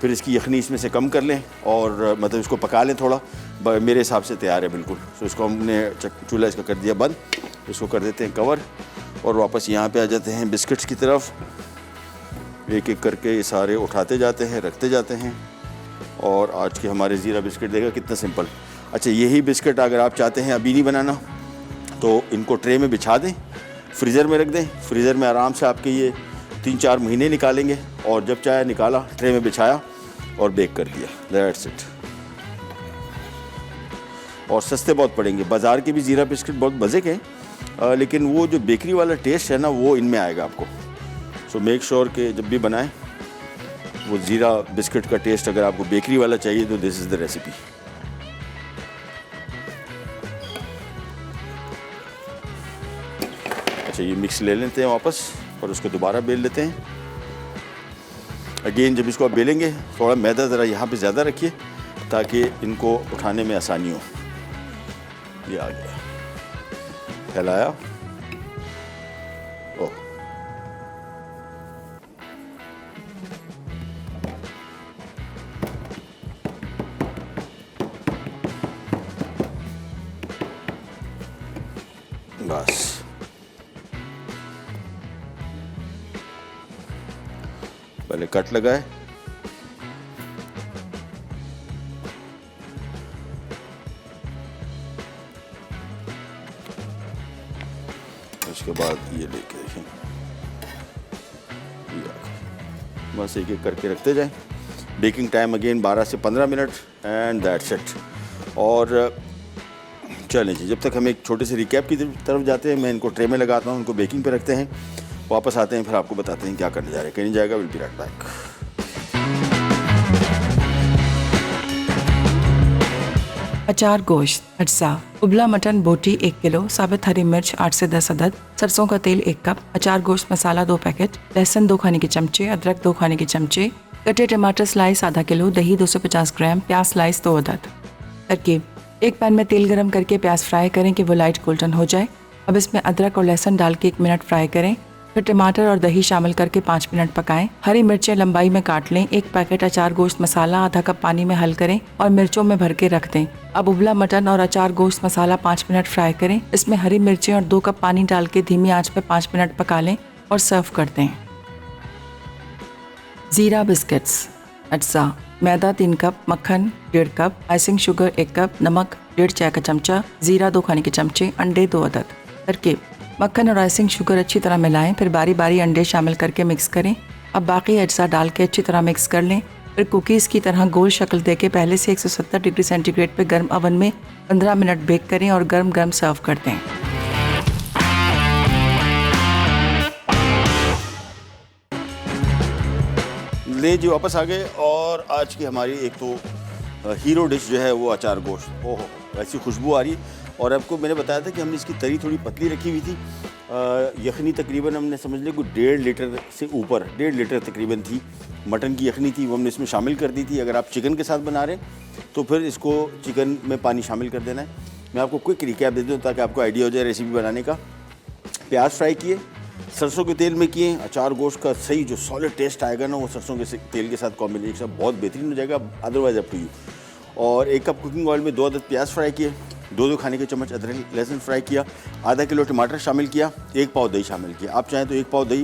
फिर इसकी यखनी इसमें से कम कर लें और मतलब इसको पका लें थोड़ा, मेरे हिसाब से तैयार है बिल्कुल। तो इसको हमने चूल्हा इसका कर दिया बंद, इसको कर देते हैं कवर और वापस यहाँ पे आ जाते हैं बिस्किट्स की तरफ। एक एक करके ये सारे उठाते जाते हैं, रखते जाते हैं। और आज के हमारे ज़ीरा बिस्किट देखा कितना सिंपल। अच्छा, यही बिस्किट अगर आप चाहते हैं अभी नहीं बनाना तो इनको ट्रे में बिछा दें, फ्रीज़र में रख दें। फ्रीज़र में आराम से आपके ये 3-4 महीने निकालेंगे और जब चाहे निकाला, ट्रे में बिछाया और बेक कर दिया, दैट्स इट। और सस्ते बहुत पड़ेंगे। बाज़ार के भी ज़ीरा बिस्किट बहुत मज़े के हैं, लेकिन वो जो बेकरी वाला टेस्ट है ना, वो इनमें आएगा आपको। सो मेक श्योर कि जब भी बनाएं वो ज़ीरा बिस्किट का टेस्ट अगर आपको बेकरी वाला चाहिए तो दिस इज़ द रेसिपी। अच्छा, ये मिक्स ले लेते हैं वापस और उसको दोबारा बेल लेते हैं। अगेन जब इसको आप बेलेंगे, थोड़ा मैदा ज़रा यहाँ पे ज़्यादा रखिए ताकि इनको उठाने में आसानी हो। ये आ गया, फैलाया, ओह बस। पहले कट लगाए, उसके बाद ये लेके देखें, बस एक एक करके रखते जाएं। बेकिंग टाइम अगेन 12 से 15 मिनट एंड दैट्स इट। और चलें जी, जब तक हम एक छोटे से रिकैप की तरफ जाते हैं, मैं इनको ट्रे में लगाता हूँ, उनको बेकिंग पे रखते हैं, वापस आते हैं, फिर आपको बताते हैं क्या करने जा रहे हैं। कहीं नहीं जाएगा, विल बी राइट बैक। अचार गोश्त, अज्जा, उबला मटन बोटी 1 किलो, साबित हरी मिर्च 8 से 10 अदद, सरसों का तेल 1 कप, अचार गोश्त मसाला 2 पैकेट, लहसुन 2 खाने के चमचे, अदरक 2 खाने के चमचे, कटे टमाटर स्लाइस आधा किलो, दही 250 ग्राम, प्याज स्लाइस 2 अदद। तरकीब: एक पैन में तेल गरम करके प्याज फ्राई करें कि वो लाइट गोल्डन हो जाए। अब इसमें अदरक और लहसुन डाल के 1 मिनट फ्राई करें, फिर टमाटर और दही शामिल करके 5 मिनट पकाएं। हरी मिर्चें लंबाई में काट लें। 1 पैकेट अचार गोश्त मसाला आधा कप पानी में हल करें और मिर्चों में भर के रख दें। अब उबला मटन और अचार गोश्त मसाला 5 मिनट फ्राई करें। इसमें हरी मिर्चें और 2 कप पानी डाल के धीमी आंच पे 5 मिनट पका लें और सर्व कर दें। ज़ीरा बिस्किट्स, अज्जा, मैदा 3 कप, मक्खन 1.5 कप, आइसिंग शुगर 1 कप, नमक 1.5 चाय का चमचा, ज़ीरा 2 खाने के चमचे, अंडे 2 अदद। तरकीब: मक्खन और आइसिंग शुगर अच्छी तरह मिलाएं, फिर बारी बारी अंडे शामिल करके मिक्स करें। अब बाकी अज्जा डाल के अच्छी तरह मिक्स कर लें। फिर कुकीज़ की तरह गोल शक्ल देके पहले से 170 डिग्री सेंटीग्रेड पे गर्म ओवन में 15 मिनट बेक करें और गर्म गर्म सर्व कर दें। ले जी, वापस आ गए और आज की हमारी एक तो हीरो डिश जो है वो अचार गोश्त। ओहो, ऐसी खुशबू आ रही। और आपको मैंने बताया था कि हमने इसकी तरी थोड़ी पतली रखी हुई थी। यखनी तकरीबन हमने समझ लिया कोई 1.5 लीटर से ऊपर, 1.5 लीटर तकरीबन थी। मटन की यखनी थी, वो हमने इसमें शामिल कर दी थी। अगर आप चिकन के साथ बना रहे हैं तो फिर इसको चिकन में पानी शामिल कर देना है। मैं आपको क्विक रिकैप दे दूँ ताकि आपको आइडिया हो जाए रेसिपी बनाने का। प्याज फ्राई किए, सरसों के तेल में किए। अचार गोश्त का सही जो सॉलिड टेस्ट आएगा ना, वो सरसों के तेल के साथ कॉम्बिनेशन बहुत बेहतरीन हो जाएगा, अदरवाइज अप टू यू। और 1 कप कुकिंग ऑयल में 2 अदद प्याज फ्राई किए, 2 खाने के चम्मच अदरक लहसुन फ्राई किया, आधा किलो टमाटर शामिल किया, 1 पाव दही शामिल किया। आप चाहें तो 1 पाव दही,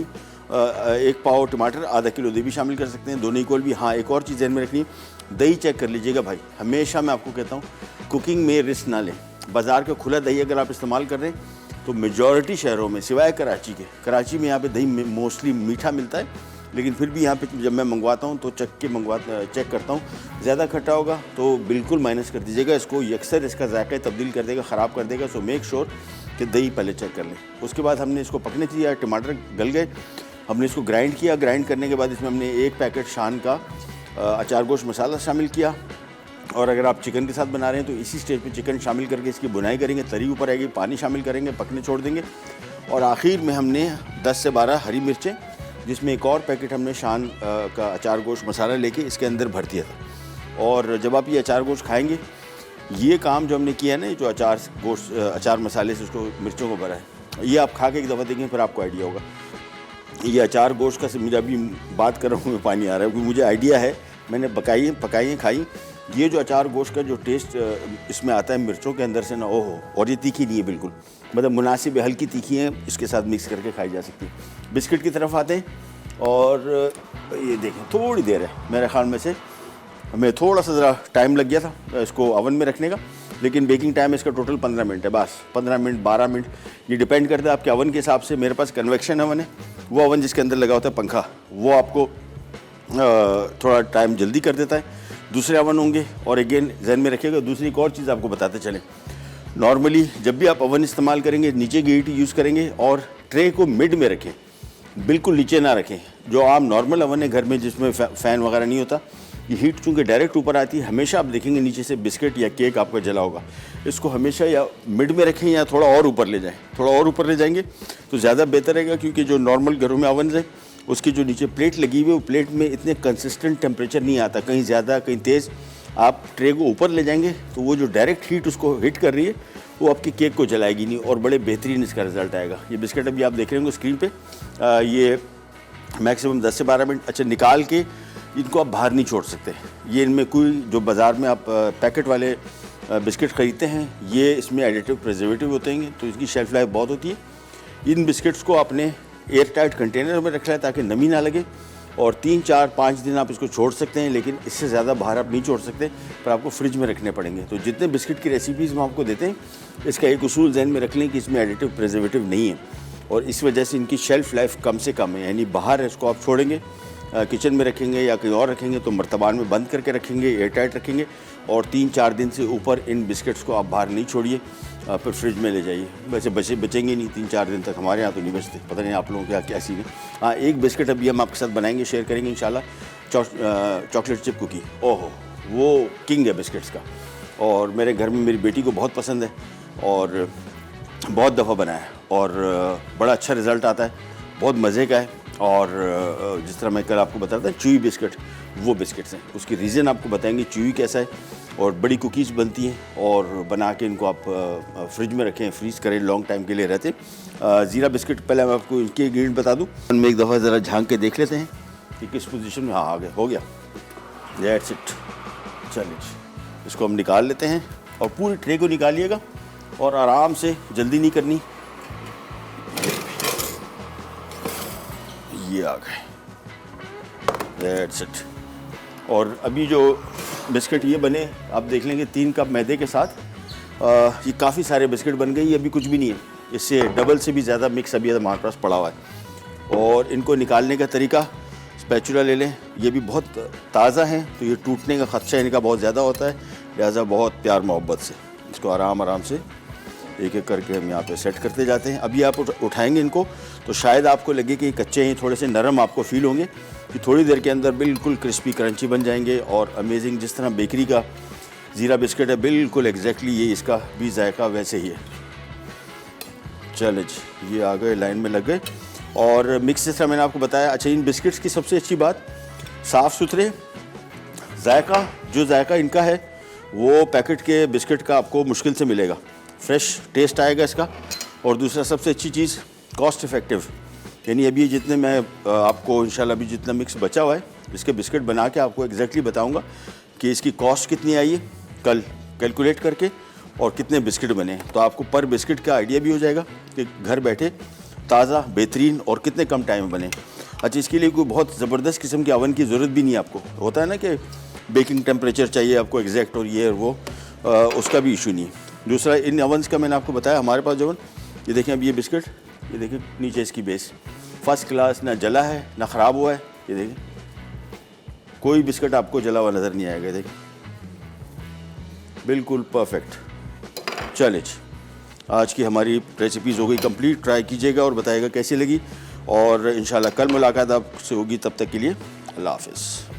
1 पाव टमाटर, आधा किलो दही भी शामिल कर सकते हैं, दोनों इक्वल भी। हाँ, एक और चीज़ ध्यान में रखनी है, दही चेक कर लीजिएगा भाई। हमेशा मैं आपको कहता हूँ कुकिंग में रिस्क ना लें। बाज़ार का खुला दही अगर आप इस्तेमाल कर रहे हैं तो मेजॉरिटी शहरों में सिवाय कराची के, कराची में यहाँ पे दही मोस्टली मीठा मिलता है, लेकिन फिर भी यहाँ पे जब मैं मंगवाता हूँ तो चेक करता हूँ। ज़्यादा खट्टा होगा तो बिल्कुल माइनस कर दीजिएगा, इसको यकसर इसका जायका तब्दील कर देगा, ख़राब कर देगा। सो मेक श्योर कि दही पहले चेक कर लें। उसके बाद हमने इसको पकने दिया, टमाटर गल गए, हमने इसको ग्राइंड किया। ग्राइंड करने के बाद इसमें हमने 1 पैकेट शान का अचार गोश्त मसाला शामिल किया। और अगर आप चिकन के साथ बना रहे हैं तो इसी स्टेज पे चिकन शामिल करके इसकी बुनाई करेंगे, तरी ऊपर आएगी, पानी शामिल करेंगे, पकने छोड़ देंगे। और आखिर में हमने 10 से 12 हरी मिर्चें, जिसमें 1 और पैकेट हमने शान का अचार गोश्त मसाला लेके इसके अंदर भर दिया था। और जब आप ये अचार गोश्त खाएंगे, ये काम जो हमने किया है ना, जो अचार गोश्त अचार मसाले से उसको मिर्चों को भरा है, ये आप खा के एक दफ़ा देखें फिर आपको आइडिया होगा। ये अचार गोश्त का मुझे अभी बात कर रहा हूँ, मैं पानी आ रहा है क्योंकि मुझे आइडिया है, मैंने पकाई हैं खाई। ये जो अचार गोश्त का जो टेस्ट इसमें आता है मिर्चों के अंदर से ना, ओहो, और ये तीखी नहीं है बिल्कुल, मतलब मुनासिब है, हल्की तीखी है, इसके साथ मिक्स करके खाई जा सकती है। बिस्किट की तरफ आते हैं और ये देखें थोड़ी देर है, मेरे ख्याल में से हमें थोड़ा सा ज़रा टाइम लग गया था इसको ओवन में रखने का, लेकिन बेकिंग टाइम इसका टोटल 15 मिनट है, बस 15 मिनट 12 मिनट, ये डिपेंड करता है आपके ओवन के हिसाब से। मेरे पास कन्वेक्शन ओवन है, वो ओवन जिसके अंदर लगा होता है पंखा, वो आपको थोड़ा टाइम जल्दी कर देता है। दूसरे ओवन होंगे, और अगेन जहन में रखिएगा, दूसरी एक और चीज़ आपको बताते चलें, नॉर्मली जब भी आप ओवन इस्तेमाल करेंगे नीचे की हीट यूज़ करेंगे और ट्रे को मिड में रखें, बिल्कुल नीचे ना रखें। जो आम नॉर्मल ओवन है घर में जिसमें फ़ैन वगैरह नहीं होता, ये हीट चूँकि डायरेक्ट ऊपर आती है, हमेशा आप देखेंगे नीचे से बिस्किट या केक आपका जला होगा। इसको हमेशा या मिड में रखें या थोड़ा और ऊपर ले जाएं, थोड़ा और ऊपर ले जाएंगे तो ज़्यादा बेहतर रहेगा, क्योंकि जो नॉर्मल घरों में ओवन है उसकी जो नीचे प्लेट लगी हुई है, वो प्लेट में इतने कंसिस्टेंट टेम्परेचर नहीं आता, कहीं ज़्यादा कहीं तेज़। आप ट्रे को ऊपर ले जाएंगे तो वो जो डायरेक्ट हीट उसको हिट कर रही है वो आपके केक को जलाएगी नहीं, और बड़े बेहतरीन इसका रिजल्ट आएगा। ये बिस्किट अभी आप देख रहे होंगे स्क्रीन पे, ये मैक्सिमम 10 से 12 मिनट। अच्छा, निकाल के इनको आप बाहर नहीं छोड़ सकते, ये इनमें कोई जो बाज़ार में आप पैकेट वाले बिस्किट ख़रीदते हैं, ये इसमें एडिटिव प्रिजर्वेटिव होते हैं, तो इसकी शेल्फ लाइफ बहुत होती है। इन बिस्किट्स को आपने एयर टाइट कंटेनर में रखना है ताकि नमी ना लगे, और 3, 4, 5 दिन आप इसको छोड़ सकते हैं, लेकिन इससे ज़्यादा बाहर आप नहीं छोड़ सकते, पर आपको फ्रिज में रखने पड़ेंगे। तो जितने बिस्किट की रेसिपीज़ हम आपको देते हैं, इसका एक उसूल जहन में रख लें कि इसमें एडिटिव प्रिजर्वेटिव नहीं है, और इस वजह से इनकी शेल्फ़ लाइफ कम से कम है। यानी बाहर इसको आप छोड़ेंगे, किचन में रखेंगे या कहीं और रखेंगे तो मर्तबान में बंद करके रखेंगे, एयर टाइट रखेंगे, और 3-4 दिन से ऊपर इन बिस्किट्स को आप बाहर नहीं छोड़िए, फिर फ्रिज में ले जाइए। वैसे बचेंगे नहीं 3-4 दिन तक, हमारे यहाँ तो नहीं बचते, पता नहीं आप लोगों के क्या सीन है। हाँ, एक बिस्किट अभी हम आपके साथ बनाएंगे, शेयर करेंगे इंशाल्लाह, चॉकलेट चिप कुकी। ओहो, वो किंग है बिस्किट्स का, और मेरे घर में मेरी बेटी को बहुत पसंद है, और बहुत दफ़ा बनाया है, और बड़ा अच्छा रिज़ल्ट आता है, बहुत मज़े का है। और जिस तरह मैं कल आपको बताया था चूई बिस्किट, वो बिस्किट्स हैं, उसकी रीज़न आपको बताएंगे चूई कैसा है, और बड़ी कुकीज़ बनती हैं, और बना के इनको आप फ्रिज में रखें, फ्रीज़ करें, लॉन्ग टाइम के लिए रहते। ज़ीरा बिस्किट पहले मैं आपको इनके इंग्रेडिएंट बता दूँ, मैं एक दफ़ा ज़रा झांक के देख लेते हैं कि किस पोजीशन में। हाँ, आ गए, हो गया, दैट्स इट। चलिए इसको हम निकाल लेते हैं, और पूरी ट्रे को निकालिएगा, और आराम से, जल्दी नहीं करनी। ये आ गए, दैट्स इट। और अभी जो बिस्किट ये बने, आप देख लेंगे 3 कप मैदे के साथ, ये काफ़ी सारे बिस्किट बन गए। ये अभी कुछ भी नहीं है, इससे डबल से भी ज़्यादा मिक्स अभी हमारे पास पड़ा हुआ है। और इनको निकालने का तरीका, स्पैचुला ले लें, ये भी बहुत ताज़ा हैं तो ये टूटने का ख़दशा इनका बहुत ज़्यादा होता है, लिहाजा बहुत प्यार मोहब्बत से इसको आराम से एक एक करके हम यहाँ पे सेट करते जाते हैं। अभी आप उठाएंगे इनको तो शायद आपको लगे कि कच्चे हैं, थोड़े से नरम आपको फील होंगे, कि थोड़ी देर के अंदर बिल्कुल क्रिस्पी क्रंची बन जाएंगे, और अमेजिंग। जिस तरह बेकरी का ज़ीरा बिस्किट है, बिल्कुल एग्जैक्टली ये इसका भी जायका वैसे ही है। चले जी, ये आ गए, लाइन में लग गए, और मिक्स जिस तरह मैंने आपको बताया। अच्छा, इन बिस्किट्स की सबसे अच्छी बात, साफ़ सुथरे, जायका, जो जायका इनका है वो पैकेट के बिस्किट का आपको मुश्किल से मिलेगा, फ्रेश टेस्ट आएगा इसका। और दूसरा सबसे अच्छी चीज़, कॉस्ट इफ़ेक्टिव, यानी अभी जितने मैं आपको इंशाल्लाह अभी जितना मिक्स बचा हुआ है, इसके बिस्किट बना के आपको एग्जैक्टली बताऊंगा कि इसकी कॉस्ट कितनी आई है कल कैलकुलेट करके, और कितने बिस्किट बने, तो आपको पर बिस्किट का आइडिया भी हो जाएगा कि घर बैठे ताज़ा, बेहतरीन, और कितने कम टाइम में बने। अच्छा, इसके लिए कोई बहुत ज़बरदस्त किस्म के ओवन की ज़रूरत भी नहीं है आपको। होता है ना कि बेकिंग टेम्परेचर चाहिए आपको एग्जैक्ट, और ये और वो, उसका भी इशू नहीं है। दूसरा, इन ओवन्स का मैंने आपको बताया, हमारे पास जो ओवन, ये देखें अब ये बिस्किट, ये देखें नीचे इसकी बेस फर्स्ट क्लास, ना जला है ना ख़राब हुआ है। ये देखें, कोई बिस्किट आपको जला हुआ नज़र नहीं आएगा, देखें बिल्कुल परफेक्ट। चलिए, आज की हमारी रेसिपीज़ हो गई कंप्लीट, ट्राई कीजिएगा और बताइएगा कैसी लगी, और इंशाल्लाह कल मुलाकात आपसे होगी। तब तक के लिए अल्लाह हाफ़िज़।